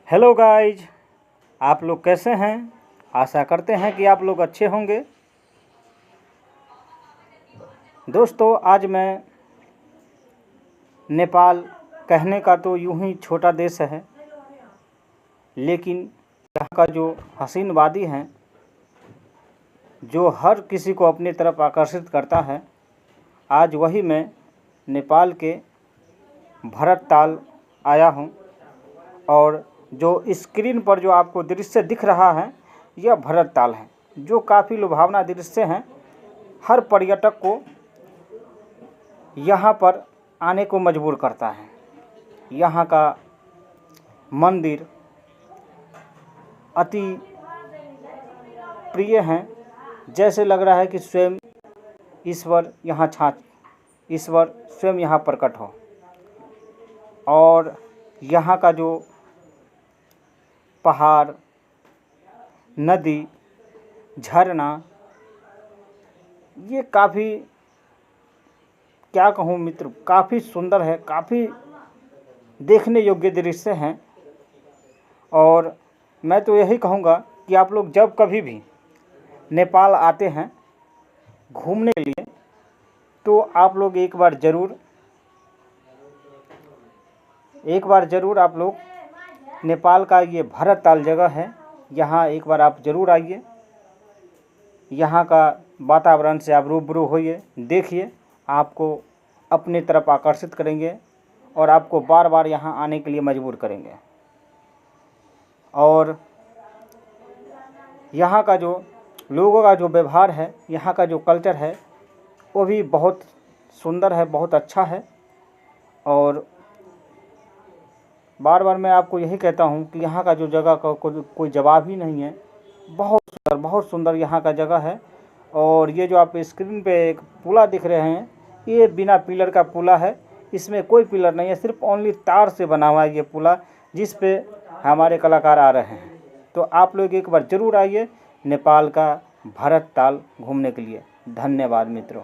Hello guys, आप लोग कैसे हैं। आशा करते हैं कि आप लोग अच्छे होंगे। दोस्तों, आज मैं नेपाल कहने का तो यूं ही छोटा देश है, लेकिन यहाँ का जो हसीन वादी हैं, जो हर किसी को अपनी तरफ आकर्षित करता है, आज वही मैं नेपाल के भरतताल आया हूँ। और जो स्क्रीन पर जो आपको दृश्य दिख रहा है, यह भरतताल है, जो काफ़ी लुभावना दृश्य हैं। हर पर्यटक को यहाँ पर आने को मजबूर करता है। यहाँ का मंदिर अति प्रिय हैं, जैसे लग रहा है कि स्वयं ईश्वर स्वयं यहाँ प्रकट हो। और यहाँ का जो पहाड़, नदी, झरना, ये काफ़ी, क्या कहूँ मित्र, काफ़ी सुंदर है, काफ़ी देखने योग्य दृश्य हैं। और मैं तो यही कहूँगा कि आप लोग जब कभी भी नेपाल आते हैं घूमने के लिए, तो आप लोग एक बार ज़रूर आप लोग नेपाल का ये भरतताल जगह है, यहाँ एक बार आप ज़रूर आइए। यहाँ का वातावरण से आप रूबरू होइए, देखिए, आपको अपनी तरफ आकर्षित करेंगे और आपको बार बार यहाँ आने के लिए मजबूर करेंगे। और यहाँ का जो लोगों का जो व्यवहार है, यहाँ का जो कल्चर है, वो भी बहुत सुंदर है, बहुत अच्छा है। और बार बार मैं आपको यही कहता हूँ कि यहाँ का जो जगह का कोई जवाब ही नहीं है। बहुत सुंदर यहाँ का जगह है। और ये जो आप स्क्रीन पे एक पुला दिख रहे हैं, ये बिना पिलर का पुला है। इसमें कोई पिलर नहीं है, सिर्फ ओनली तार से बना हुआ है ये पुला, जिस पे हमारे कलाकार आ रहे हैं। तो आप लोग एक बार ज़रूर आइए नेपाल का भरतताल घूमने के लिए। धन्यवाद मित्रों।